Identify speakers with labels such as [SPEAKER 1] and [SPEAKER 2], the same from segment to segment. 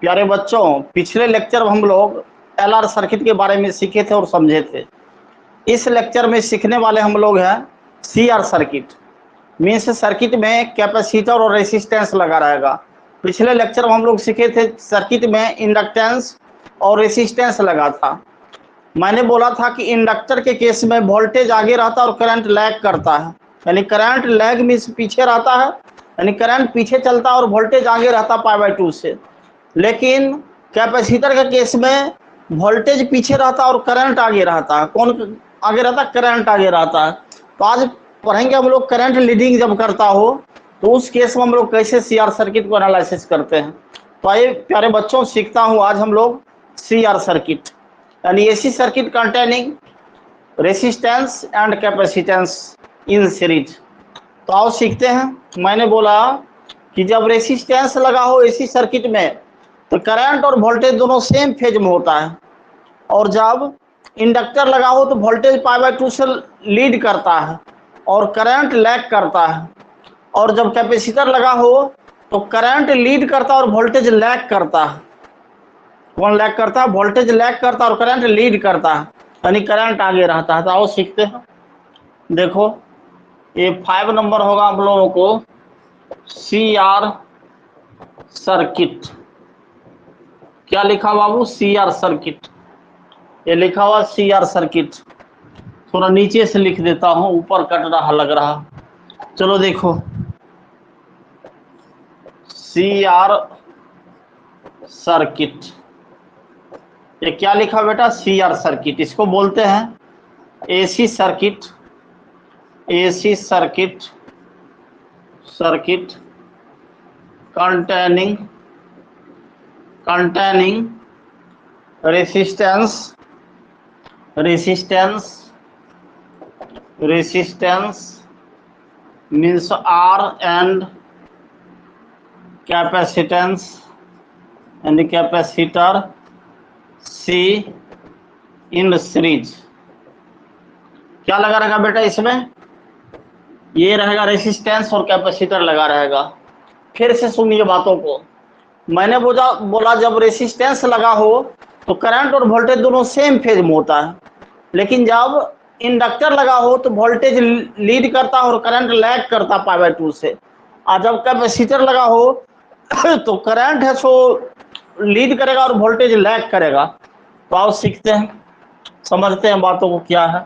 [SPEAKER 1] प्यारे बच्चों, पिछले लेक्चर में हम लोग एलआर सर्किट के बारे में सीखे थे और समझे थे। इस लेक्चर में सीखने वाले हम लोग हैं सीआर सर्किट। मीन्स सर्किट में कैपेसिटर और रेसिस्टेंस लगा रहेगा। पिछले लेक्चर में हम लोग सीखे थे सर्किट में इंडक्टेंस और रेसिस्टेंस लगा था। मैंने बोला था कि इंडक्टर के केस में वोल्टेज आगे रहता है और करंट लैग करता है, यानी करंट लैग मीन्स पीछे रहता है, यानी करंट पीछे चलता है और वोल्टेज आगे रहता है π/2 से। लेकिन कैपेसिटर के केस में वोल्टेज पीछे रहता है और करंट आगे रहता है। कौन आगे रहता है? करंट आगे रहता है। तो आज पढ़ेंगे हम लोग करंट लीडिंग जब करता हो तो उस केस में हम लोग कैसे सीआर सर्किट को एनालिसिस करते हैं। तो आइए प्यारे बच्चों, सीखता हूँ आज हम लोग सीआर सर्किट, यानी AC circuit containing resistance and capacitance in series. तो आओ सीखते हैं। मैंने बोला कि जब रेसिस्टेंस लगा हो एसी सर्किट में तो करंट और वोल्टेज दोनों सेम फेज में होता है, और जब इंडक्टर लगा हो तो वोल्टेज π/2 से लीड करता है और करंट लैग करता है, और जब कैपेसिटर लगा हो तो करंट लीड करता है और वोल्टेज लैग करता है। कौन लैग करता है? वोल्टेज लैग करता है और करंट लीड करता है, यानी करंट आगे रहता है। तो आओ सीखते हैं। देखो, ये 5 नंबर होगा हम लोगों को सीआर सर्किट। क्या लिखा बाबू? CR circuit. ये लिखा हुआ सीआर सर्किट। थोड़ा नीचे से लिख देता हूं, ऊपर कट रहा लग रहा। चलो देखो, सीआर सर्किट। ये क्या लिखा बेटा? CR circuit. इसको बोलते हैं AC circuit. AC circuit, circuit containing resistance means R and capacitance and capacitor C in series. क्या लगा रहेगा बेटा इसमें? ये रहेगा रेसिस्टेंस और कैपेसिटर लगा रहेगा। फिर से सुनिए बातों को। मैंने बोला जब रेसिस्टेंस लगा हो तो करंट और वोल्टेज दोनों सेम फेज में होता है, लेकिन जब इंडक्टर लगा हो तो वोल्टेज लीड करता है और करंट लैग करता है π/2 से, और जब कैपेसिटर लगा हो तो करंट है सो लीड करेगा और वोल्टेज लैग करेगा। तो आओ सीखते हैं, समझते हैं बातों को क्या है।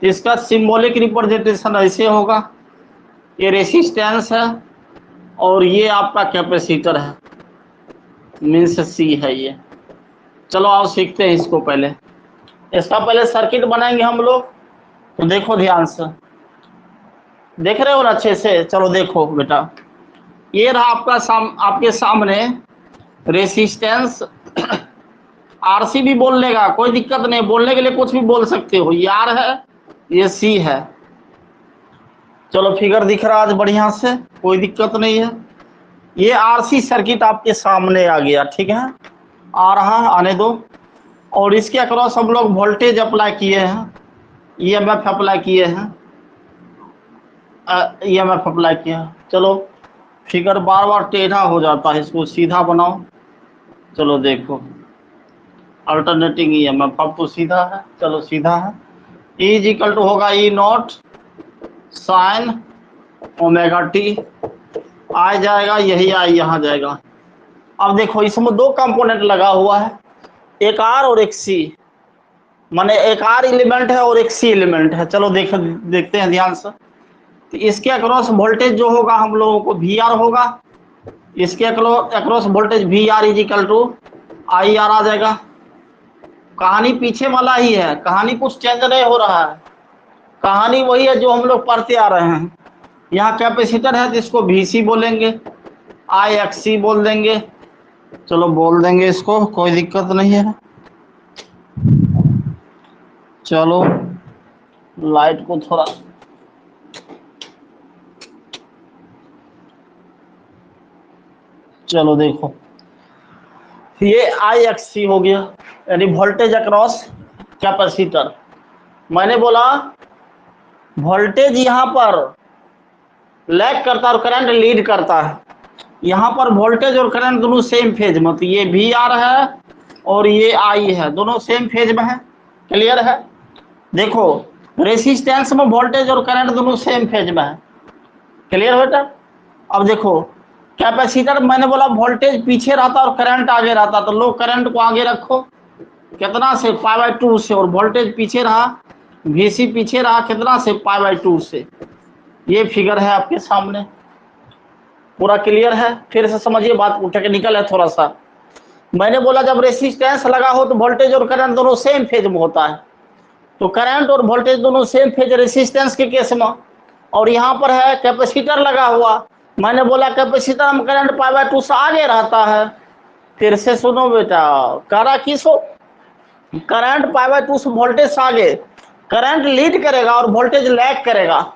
[SPEAKER 1] इसका सिंबॉलिक रिप्रेजेंटेशन ऐसे होगा, ये रेसिस्टेंस है और ये आपका कैपेसिटर है, मीन्स सी है ये। चलो आओ सीखते हैं इसको। पहले इसका पहले सर्किट बनाएंगे हम लोग। तो देखो ध्यान से, देख रहे हो ना अच्छे से? चलो देखो बेटा, ये रहा आपका आपके सामने रेसिस्टेंस। आरसी भी बोल लेगा, कोई दिक्कत नहीं, बोलने के लिए कुछ भी बोल सकते हो। ये आर है, ये सी है। चलो फिगर दिख रहा आज बढ़िया से, कोई दिक्कत नहीं है। ये आरसी सर्किट आपके सामने आ गया, ठीक है, आ रहा है, आने दो। और इसके अक्रॉस हम लोग वोल्टेज अप्लाई किए हैं, ईएमएफ अप्लाई किए हैं, ईएमएफ अप्लाई किया है। चलो फिगर बार बार टेढ़ा हो जाता है, इसको सीधा बनाओ। चलो देखो, अल्टरनेटिंग ईएमएफ अब तो सीधा है। चलो सीधा है। E इज इक्वल टू होगा E0 साइन ओमेगा टी। आ जाएगा, यही आई यहाँ जाएगा। अब देखो इसमें दो कंपोनेंट लगा हुआ है, एक आर और एक सी, माने एक आर एलिमेंट है और एक सी एलिमेंट है। चलो देखते हैं ध्यान से। तो इसके अक्रॉस वोल्टेज जो होगा हम लोगों को वी आर होगा। इसके across voltage V R is equal to I R आ जाएगा। कहानी पीछे वाला ही है, कहानी कुछ चेंज नहीं हो रहा है, कहानी वही है जो हम लोग पढ़ते आ रहे हैं। यहाँ कैपेसिटर है जिसको VC बोलेंगे, IXC बोल देंगे। चलो बोल देंगे इसको, कोई दिक्कत नहीं है। चलो लाइट को थोड़ा, चलो देखो ये IXC हो गया, यानी वोल्टेज अक्रॉस कैपेसिटर। मैंने बोला वोल्टेज यहाँ पर लैग करता है और करंट लीड करता है, यहाँ पर वोल्टेज और करंट दोनों सेम फेज में, तो ये वी आर है और ये आई है, दोनों सेम फेज में है। क्लियर है? देखो रेसिस्टेंस में वोल्टेज और करंट दोनों सेम फेज में है। क्लियर बेटा? अब देखो कैपेसिटर, मैंने बोला वोल्टेज पीछे रहता और करंट आगे रहता, तो लो करंट को आगे रखो कितना से, π/2 से, और वोल्टेज पीछे रहा, VC पीछे रहा कितना से, π/2 से। ये फिगर है आपके सामने, पूरा क्लियर है? फिर से समझिए, बात टेक्निकल है थोड़ा सा। मैंने बोला जब रेसिस्टेंस लगा हो तो वोल्टेज और करंट दोनों सेम फेज में होता है, तो करंट और वोल्टेज दोनों सेम फेज रेसिस्टेंस के केस में। और यहाँ पर है कैपेसिटर लगा हुआ, मैंने बोला कैपेसिटर में करंट π/2 से आगे रहता है। फिर से सुनो बेटा, करा किस हो, करंट π/2 से वोल्टेज से आगे, करंट लीड करेगा और वोल्टेज लैग करेगा।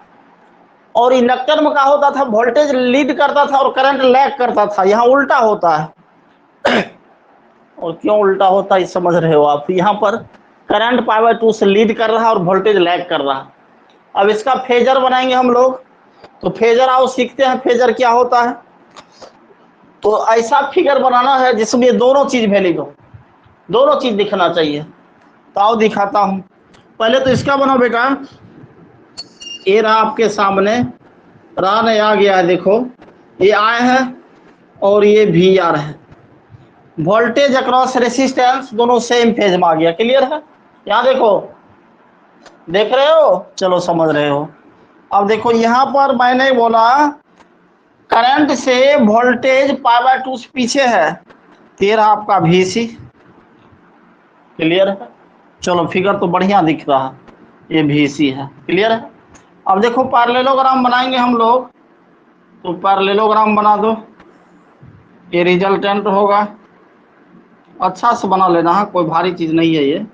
[SPEAKER 1] और इंडक्टर में क्या होता था, वोल्टेज लीड करता था और करंट लैग करता था, यहाँ उल्टा होता है। और क्यों उल्टा होता है समझ रहे हो आप? यहाँ पर करंट π/2 से लीड कर रहा है और वोल्टेज लैग कर रहा है। अब इसका फेजर बनाएंगे हम लोग, तो फेजर आओ सीखते हैं फेजर क्या होता है। तो ऐसा फिगर बनाना है जिसमें दोनों चीज वैलिड हो, दोनों चीज दिखना चाहिए। तो आओ दिखाता हूं, पहले तो इसका बनाओ बेटा। ये रहा आपके सामने, रहा नहीं आ गया है, देखो ये आए है और ये वी आर है, वोल्टेज अक्रॉस रेसिस्टेंस दोनों सेम फेज में आ गया। क्लियर है? यहाँ देखो, देख रहे हो? चलो समझ रहे हो। अब देखो यहाँ पर मैंने बोला करंट से वोल्टेज π/2 से पीछे है, तेरा आपका VC। क्लियर है? चलो फिगर तो बढ़िया दिख रहा है, ये VC है। क्लियर है? अब देखो पैरेललोग्राम बनाएंगे हम लोग, तो पैरेललोग्राम बना दो, ये रिजल्टेंट होगा। अच्छा से बना लेना है, कोई भारी चीज नहीं है, ये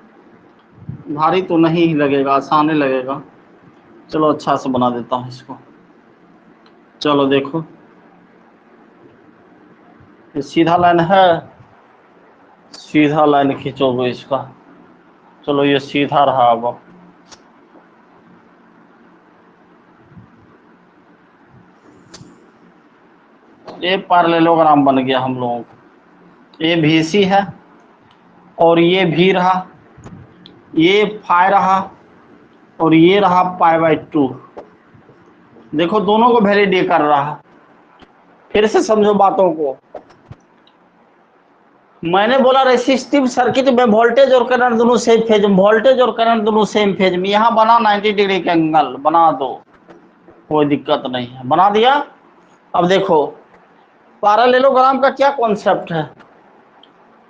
[SPEAKER 1] भारी तो नहीं लगेगा, आसान ही लगेगा। चलो अच्छा से बना देता हूँ इसको। चलो देखो, ये सीधा लाइन है, सीधा लाइन खींचोगे इसका। चलो ये सीधा रहा। अब ये पैरेललोग्राम बन गया हम लोगों को। ये VC है और ये V रहा, ये फाई रहा और ये रहा π/2। देखो दोनों को वैलिडेट कर रहा है। फिर से समझो बातों को, मैंने बोला रेसिस्टिव सर्किट में वोल्टेज और करंट दोनों सेम फेज में, वोल्टेज और करंट दोनों सेम फेज में। यहाँ बना 90 डिग्री का एंगल, बना दो, कोई दिक्कत नहीं है, बना दिया। अब देखो पैरेललोग्राम का क्या कॉन्सेप्ट है,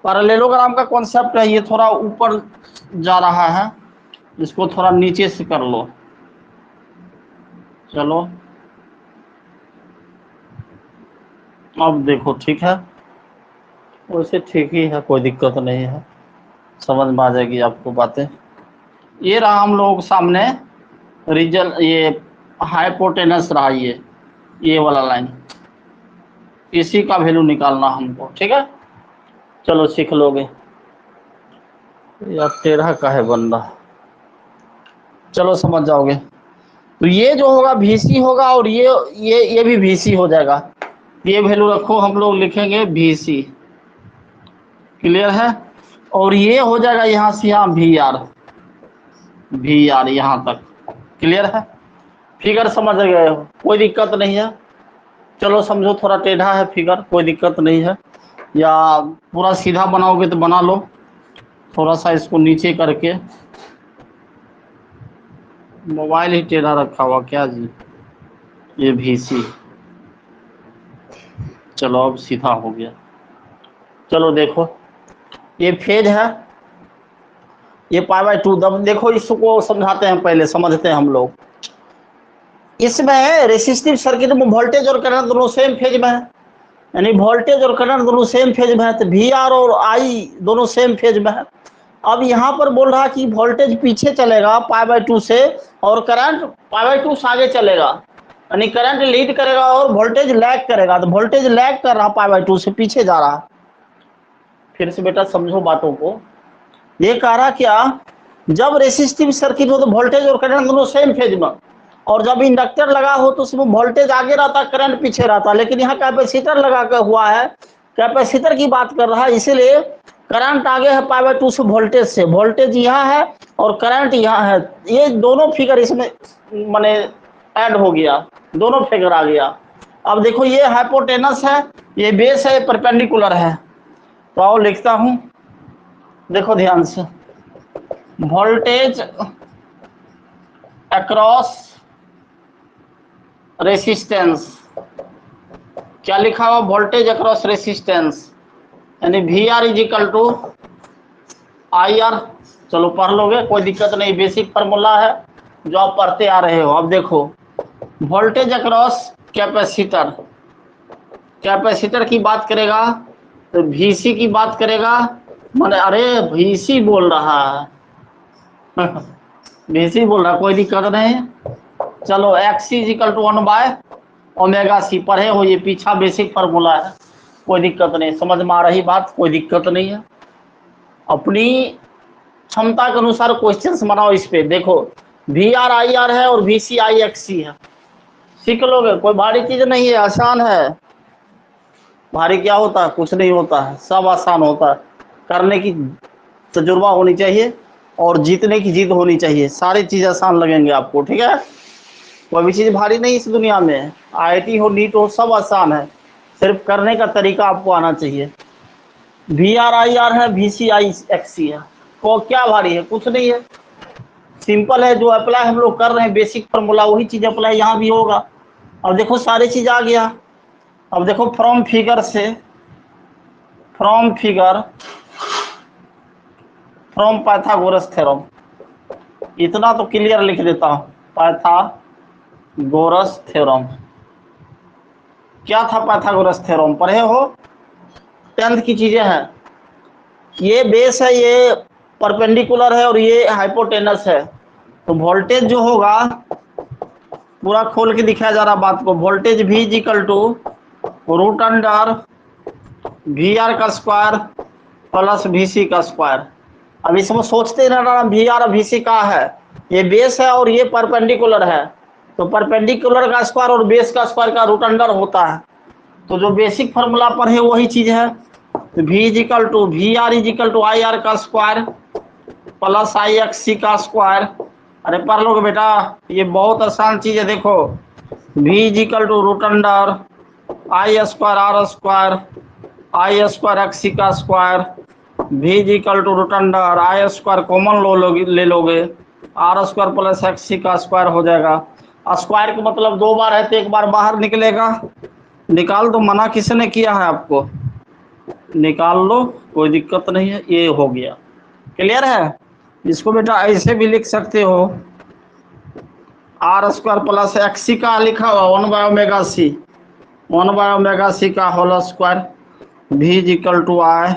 [SPEAKER 1] पैरेललोग्राम का कॉन्सेप्ट है, ये थोड़ा ऊपर जा रहा है, इसको थोड़ा नीचे से कर लो। चलो अब देखो, ठीक है? वैसे ठीक ही है, कोई दिक्कत नहीं है, समझ में आ जाएगी आपको बातें। ये रहा हम लोग सामने रिजल्ट, ये हाइपोटेनस रहा, ये वाला लाइन, इसी का वैल्यू निकालना हमको। ठीक है? चलो सीख लोगे। यार टेढ़ा का है बंदा, चलो समझ जाओगे। तो ये जो होगा VC होगा और ये भी VC हो जाएगा। ये वैल्यू रखो, हम लोग लिखेंगे VC। क्लियर है? और ये हो जाएगा यहाँ से यहाँ VR यहाँ तक। क्लियर है? फिगर समझ गए हो? कोई दिक्कत नहीं है। चलो समझो थोड़ा टेढ़ा है फिगर, कोई दिक्कत नहीं है, या पूरा सीधा बनाओगे तो बना लो, थोड़ा सा इसको नीचे करके। मोबाइल ही टेढ़ा रखा हुआ क्या जी? ये VC, चलो अब सीधा हो गया। चलो देखो ये फेज है, ये π/2। तब देखो इसको समझाते हैं, पहले समझते हैं हम लोग। इसमें रेसिस्टिव सर्किट में वोल्टेज और करंट दोनों सेम फेज में है, यानी वोल्टेज और करंट दोनों सेम फेज में है, तो VR और I दोनों सेम फेज में है। अब यहाँ पर बोल रहा कि वोल्टेज पीछे चलेगा π/2 से और करंट π/2 से आगे चलेगा, यानी करंट लीड करेगा और वोल्टेज लैग करेगा। तो वोल्टेज लैग कर रहा π/2 से, पीछे जा रहा। फिर से बेटा समझो बातों को, ये कह रहा क्या, जब रेसिस्टिव सर्किट हो तो वोल्टेज और करंट दोनों सेम फेज में, और जब इंडक्टर लगा हो तो उसमें वोल्टेज आगे रहता, करंट पीछे रहता, लेकिन यहाँ कैपेसिटर लगा कर हुआ है, कैपेसिटर की बात कर रहा है, इसीलिए करंट आगे है π/2 से, वोल्टेज यहाँ है और करंट यहाँ है। ये दोनों फिगर इसमें माने ऐड हो गया, दोनों फिगर आ गया। अब देखो ये हाइपोटेनस है, ये बेस है, परपेंडिकुलर है। तो आओ लिखता हूं, देखो ध्यान से, वोल्टेज अक्रॉस रेसिस्टेंस, क्या लिखा हुआ, वोल्टेज अक्रॉस रेसिस्टेंस, यानी V R is equal to I R. चलो पढ़ लोगे, कोई दिक्कत नहीं, बेसिक फार्मूला है जो आप पढ़ते आ रहे हो। अब देखो वोल्टेज अक्रॉस कैपेसिटर, कैपेसिटर की बात करेगा तो VC की बात करेगा, माने अरे VC बोल रहा है VC बोल रहा, कोई दिक्कत नहीं। चलो XC is equal to 1/ωc, पढ़े हो, ये पीछा बेसिक फार्मूला है, कोई दिक्कत नहीं, समझ में आ रही बात, कोई दिक्कत नहीं है। अपनी क्षमता के अनुसार क्वेश्चंस बनाओ इस पे। देखो VR IR है और VC IXC है, सीख लोगे, कोई भारी चीज नहीं है, आसान है। भारी क्या होता है, कुछ नहीं होता है, सब आसान होता है। करने की तजुर्बा होनी चाहिए और जीतने की जिद होनी चाहिए, सारी चीज आसान लगेंगे आपको, ठीक है। कोई भी चीज भारी नहीं इस दुनिया में, IIT हो, नीट हो, सब आसान है, सिर्फ करने का तरीका आपको आना चाहिए। VR IR है, VC IXC है, को क्या भारी है, कुछ नहीं है, सिंपल है। जो अप्लाई हम लोग कर रहे हैं बेसिक फार्मूला, वही चीज अप्लाई यहाँ भी होगा। अब देखो सारी चीज आ गया। अब देखो फ्रॉम फिगर से, फ्रॉम पाइथागोरस थ्योरम, इतना तो क्लियर लिख देता हूं, पाइथागोरस थ्योरम। क्या था पाइथागोरस थ्योरम, पढ़े हो, 10th की चीजें हैं। ये बेस है, ये परपेंडिकुलर है और ये हाइपोटेनस है। तो वोल्टेज जो होगा, पूरा खोल के दिखाया जा रहा बात को, voltage V is equal to root under VR का स्क्वायर प्लस VC का स्क्वायर। अब इसमें सोचते रहना VR और VC का है, ये बेस है और ये परपेंडिकुलर है, तो परपेंडिकुलर का स्क्वायर और बेस का स्क्वायर का रूट अंडर होता है। तो जो बेसिक फार्मूला पर है वही चीज है। तो V is equal to VR is equal to IR का स्क्वायर प्लस IXC का स्क्वायर। अरे पढ़ लोगे बेटा, ये बहुत आसान चीज है। देखो V is equal to root under I square R square I square XC का square, V is equal to root under I square common ले लोगे, R स्क्वायर प्लस XC का स्क्वायर हो जाएगा। स्क्वायर का मतलब 2 बार है तो 1 बार बाहर निकलेगा, निकाल दो, मना किसने किया है आपको, निकाल लो, कोई दिक्कत नहीं है। ये हो गया, क्लियर है। इसको बेटा ऐसे भी लिख सकते हो, R स्क्वायर प्लस XC का लिखा हुआ 1/ωc, 1/ωc का whole square, V is equal to I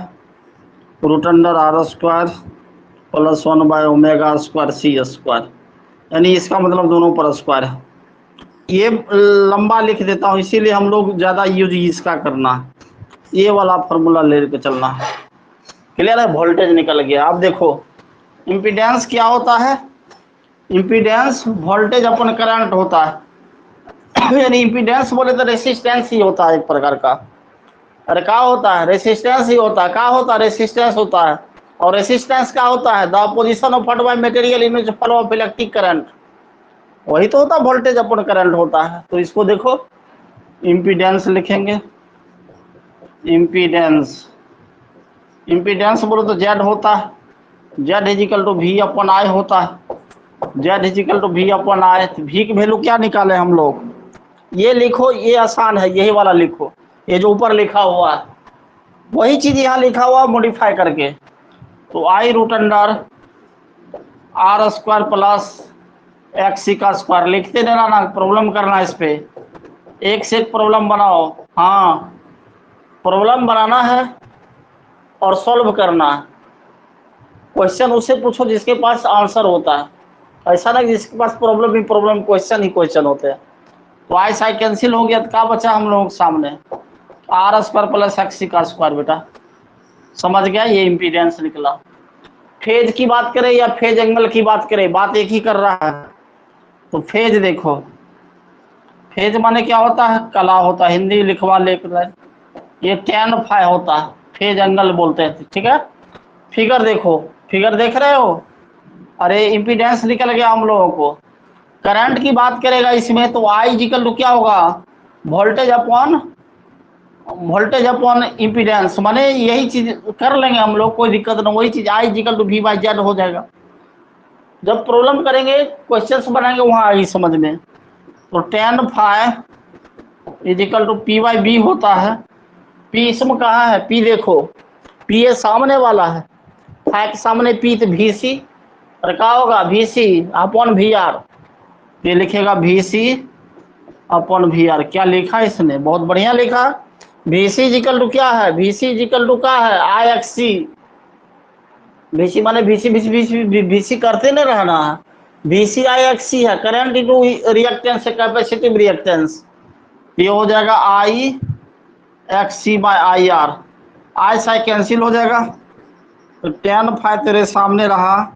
[SPEAKER 1] root under R square plus 1/ω square C square, यानी इसका मतलब दोनों पर स्क्वायर है। ये लंबा लिख देता हूँ, इसीलिए हम लोग ज़्यादा यूज इसका करना है, ये वाला फार्मूला लेके चलना है, क्लियर है। वोल्टेज निकल गया। अब देखो इम्पीडेंस क्या होता है, इम्पीडेंस वोल्टेज अपन करंट होता है यानी इम्पीडेंस बोले तो रेसिस्टेंस ही होता है एक प्रकार का। अरे क्या होता है, रेसिस्टेंस ही होता है। क्या होता है, रेसिस्टेंस होता है। और रेसिस्टेंस क्या होता है, the opposition of by material in flow of electric current, वही तो होता है वोल्टेज अपन करंट होता है। तो इसको देखो इम्पीडेंस लिखेंगे, इम्पीडेंस, इम्पीडेंस बोलो तो Z होता है, Z is equal to V upon I होता है, Z is equal to V upon I। V की वैल्यू क्या निकाले हम लोग, ये लिखो, ये आसान है, यही वाला लिखो, ये जो ऊपर लिखा हुआ है वही चीज यहाँ लिखा हुआ मॉडिफाई करके। तो I root under R square plus XC का स्क्वायर लिखते देना ना, प्रॉब्लम करना इस पे, एक से एक प्रॉब्लम बनाओ। हाँ, प्रॉब्लम बनाना है और सॉल्व करना है। क्वेश्चन उससे पूछो जिसके पास आंसर होता है, ऐसा ना जिसके पास प्रॉब्लम ही प्रॉब्लम, क्वेश्चन ही क्वेश्चन होते हैं। तो आई साई कैंसिल हो गया तो क्या बचा हम लोगों के सामने, R स्क्वायर प्लस XC का स्क्वायर। बेटा समझ गया, ये इम्पीडेंस निकला। फेज की बात करें या फेज एंगल की बात करें, बात एक ही कर रहा है। तो फेज देखो, फेज माने क्या होता है, कला होता है, हिंदी लिखवा लेकर ये tan phi होता है, फेज एंगल बोलते हैं, ठीक है। फिगर देखो, फिगर देख रहे हो, अरे इम्पीडेंस निकल गया हम लोगों को। करंट की बात करेगा इसमें तो I इक्वल टू क्या होगा, वोल्टेज अपॉन इम्पीडेंस, माने यही चीज कर लेंगे हम लोग, कोई दिक्कत नहीं, वही चीज I equal to V by Z हो जाएगा। जब प्रॉब्लम करेंगे, क्वेश्चंस बनाएंगे, वहां आएगी समझ में। तो tan phi is equal to P by B होता है। P इसमें कहाँ है, P देखो, P ये सामने वाला है, phi के सामने P, तो VC और क्या होगा, VC अपॉन VR। ये लिखेगा VC अपॉन VR। क्या लिखा इसने, बहुत बढ़िया लिखा। VC इक्वल टू क्या है, VC इक्वल टू क्या है, IXC। VC माने VC करते नहीं रहना है, VC IXC है, करंट इनटू रिएक्टेंस है, कैपेसिटिव रिएक्टेंस। ये हो जाएगा IXC बाई IR, I से कैंसिल हो जाएगा, तो tan phi तेरे सामने रहा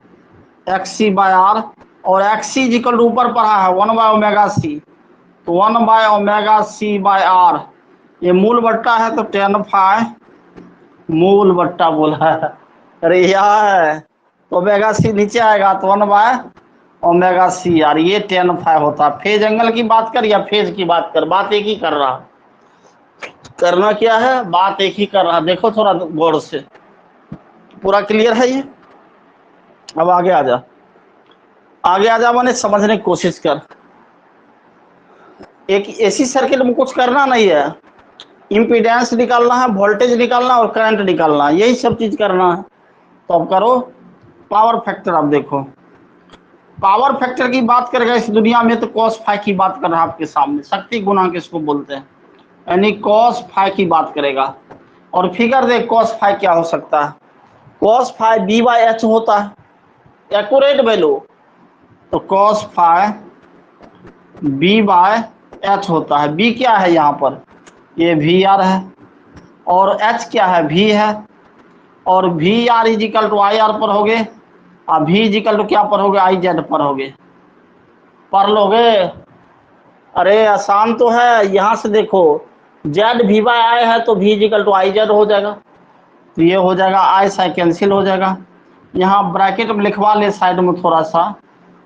[SPEAKER 1] XC बाय R, और XC इक्वल टू ऊपर पढ़ा है 1 बाय ओमेगा C, तो 1 by omega C by R, ये मूल बट्टा है, तो tan phi मूल बट्टा बोला है, अरे यार तो ओमेगा C नीचे आएगा, तो 1 बाय ओमेगा C R, ये tan phi होता है। फेज एंगल की बात कर या फेज की बात कर, बात एक ही कर रहा, करना क्या है, बात एक ही कर रहा। देखो थोड़ा गौर से, पूरा क्लियर है ये। अब आगे आ जा, आगे आ जा, मैंने समझने की कोशिश कर। एक ऐसी सर्किट में कुछ करना नहीं है, इम्पीडेंस निकालना है, वोल्टेज निकालना और करंट निकालना, यही सब चीज करना है। तो अब करो पावर फैक्टर। अब देखो पावर फैक्टर की बात करेगा इस दुनिया में, तो cos phi की बात कर रहा है आपके सामने, शक्ति गुणांक इसको बोलते हैं, यानी cos phi की बात करेगा। और फिगर देख cos phi क्या हो सकता है, cos phi B by H होता है, एक्यूरेट वैल्यू। तो cos phi B by H होता है। B क्या है यहाँ पर, ये VR है, और H क्या है, V है, और VR is equal to IR पर हो गए, और V इज इक्वल टू क्या पर हो गए, IZ पर हो गए। पढ़ लोगे, अरे आसान तो है, यहाँ से देखो Z V बाय I है, तो V is equal to IZ हो जाएगा, तो ये हो जाएगा I से कैंसिल हो जाएगा। यहाँ ब्रैकेट में लिखवा ले साइड में थोड़ा सा,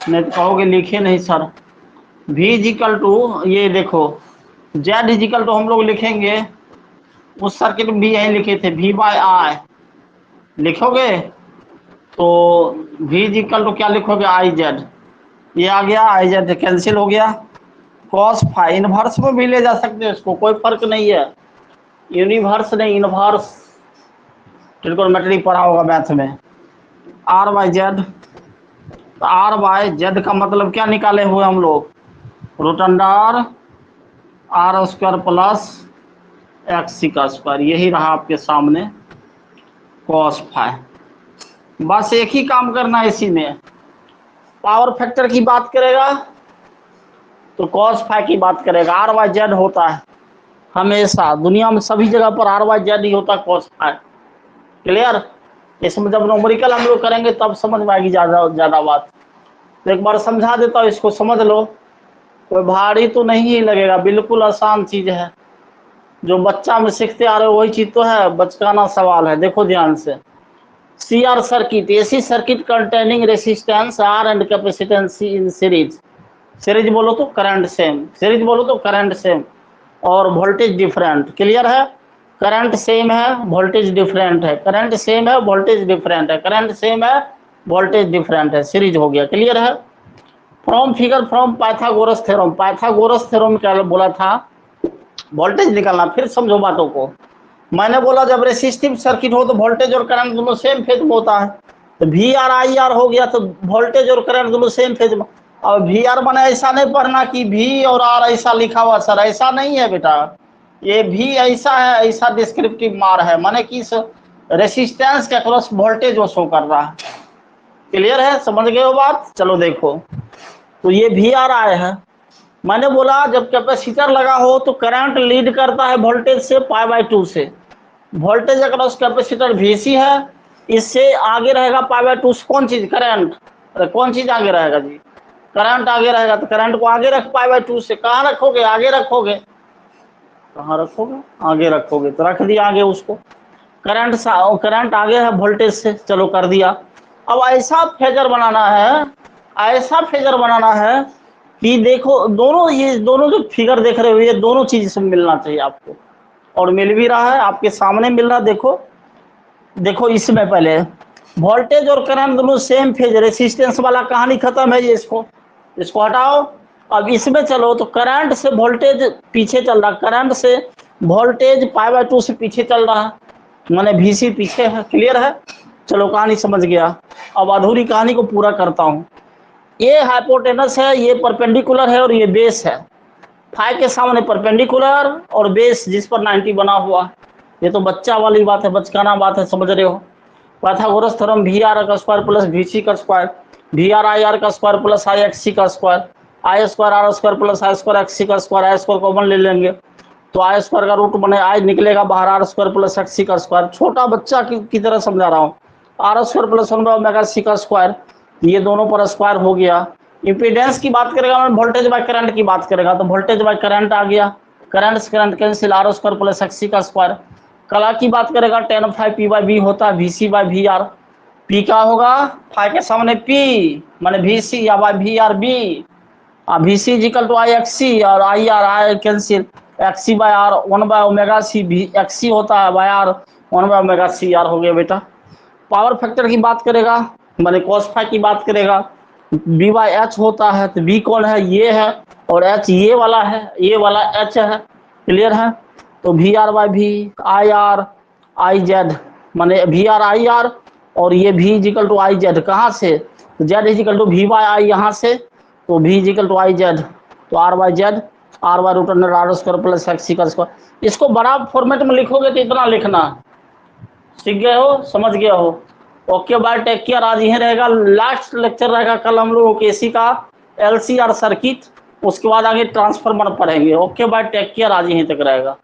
[SPEAKER 1] नहीं तो कहोगे लिखे नहीं सर। V इक्वल टू, ये देखो Z इक्वल टू हम लोग लिखेंगे, उस सर्किट में भी यही लिखे थे, V बाय I लिखोगे, तो V इक्वल टू क्या लिखोगे, IZ, ये आ गया, IZ कैंसिल हो गया। cos phi इनवर्स में भी ले जा सकते हो इसको, कोई फर्क नहीं है, यूनिवर्स नहीं इनवर्स, ट्रिगोनोमेट्री पढ़ा होगा मैथ में। R by Z, R by Z का मतलब क्या निकाले हुए हम लोग, root under R square plus XC का स्क्वायर, यही रहा आपके सामने cos phi। बस एक ही काम करना है इसी में। पावर फैक्टर की बात करेगा तो cos phi की बात करेगा, R बाई Z होता है हमेशा, दुनिया में सभी जगह पर R बाई Z ही होता है cos phi। क्लियर, इसमें जब न्यूमेरिकल हम लोग करेंगे तब समझ में आएगी ज्यादा बात। तो एक बार समझा देता हूँ, इसको समझ लो, कोई भारी तो नहीं ही लगेगा, बिल्कुल आसान चीज है, जो बच्चा में सीखते आ रहे हो वही चीज तो है, बचकाना सवाल है। देखो ध्यान से, CR circuit, AC circuit containing resistance R and capacitance C in series, series बोलो तो करंट सेम, सीरीज बोलो तो करंट सेम, और वोल्टेज डिफरेंट। क्लियर है, करंट सेम है, वोल्टेज डिफरेंट है, करंट सेम है, वोल्टेज डिफरेंट है, करंट सेम है, वोल्टेज डिफरेंट है, सीरीज हो गया। क्लियर है। From figure from Pythagoras theorem, Pythagoras theorem क्या बोला था, वोल्टेज निकालना। फिर समझो बातों को, मैंने बोला जब रेसिस्टिव सर्किट हो तो वोल्टेज और करंट दोनों सेम फेज में होता है, तो VR IR हो गया, तो वोल्टेज और करंट दोनों सेम फेज में। और VR माने ऐसा नहीं पढ़ना कि V और R ऐसा लिखा हुआ, सर ऐसा नहीं है बेटा, ये V ऐसा है, ऐसा डिस्क्रिप्टिव मार है, माने कि रेसिस्टेंस के अक्रॉस वोल्टेज वो शो कर रहा है। क्लियर है, समझ गए हो बात। चलो देखो, तो ये VR आए है, मैंने बोला जब कैपेसिटर लगा हो तो करंट लीड करता है वोल्टेज से π/2 से, वोल्टेज अक्रॉस कैपेसिटर VC है, इससे आगे रहेगा π/2 से कौन चीज, करंट। अरे कौन चीज आगे रहेगा जी, करंट आगे रहेगा तो करंट को आगे रख पाई बाई 2 से, कहाँ रखोगे, आगे रखोगे, कहाँ रखोगे, आगे रखोगे, तो रख दिया आगे उसको। करंट आगे है वोल्टेज से, चलो कर दिया। अब ऐसा फेजर बनाना है, ऐसा फेजर बनाना है कि देखो दोनों, ये दोनों जो फिगर देख रहे हो ये दोनों चीज से मिलना चाहिए आपको, और मिल भी रहा है, आपके सामने मिल रहा है। देखो देखो इसमें पहले वोल्टेज और करंट दोनों सेम फेज, रेसिस्टेंस वाला कहानी खत्म है, ये इसको हटाओ। अब इसमें चलो तो करंट से वोल्टेज पीछे चल रहा, करंट से वोल्टेज पाई बाई 2 से पीछे चल रहा है, माने VC पीछे है, क्लियर है। चलो कहानी समझ गया। अब अधूरी कहानी को पूरा करता हूँ। ये हाइपोटेनस है, ये परपेंडिकुलर है और ये बेस है। फाई के सामने परपेंडिकुलर और बेस जिस पर 90 बना हुआ। ये तो बच्चा वाली बात है, बचकाना बात है, समझ रहे हो। पाइथागोरस थ्योरम VR का स्क्वायर प्लस VC का स्क्वायर, VRIR का स्क्वायर प्लस IXC का square, I square R square plus I square XC का स्क्वायर, I स्क्वायर कॉमन ले लेंगे तो I स्क्वायर का रूट बने I निकलेगा बाहर, R स्क्वायर प्लस XC का स्क्वायर। छोटा बच्चा की तरह समझा रहा हूँ। R स्क्वायर प्लस 1/ωc का स्क्वायर, ये दोनों पर स्क्वायर हो गया। इम्पीडेंस की बात करेगा, वोल्टेज बाय करंट की बात करेगा तो वोल्टेज बाय करंट आ गया, करंट से current cancel, R square plus XC का स्क्वायर। कला की बात करेगा tan phi P/V होता है VC/VR। P क्या होगा, फाई के सामने P माने VC या by VRB, VC equal to IXC और IR I cancel, XC/R 1/ωc, XC होता है बाय R 1/ωc R हो गया बेटा। पावर फैक्टर की बात करेगा माने cos phi की बात करेगा, V/H होता है तो V कौन है, ये है, और H ये वाला है, ये वाला H है, क्लियर है। तो VR/V IR IZ माने VR/IR और ये V इक्वल टू IZ, कहाँ से, तो Z इक्वल टू V/I यहाँ से, तो V इक्वल टू IZ, तो R/Z R/√R square plus XC का स्क्वायर। इसको बड़ा फॉर्मेट में लिखोगे तो इतना लिखना, सीख गए हो, समझ गए हो। Okay bye, take care. आज यही रहेगा, लास्ट लेक्चर रहेगा कल हम लोग AC का LC और सर्किट, उसके बाद आगे ट्रांसफार्मर पढ़ेंगे। Okay bye, take care. आज यहीं तक रहेगा।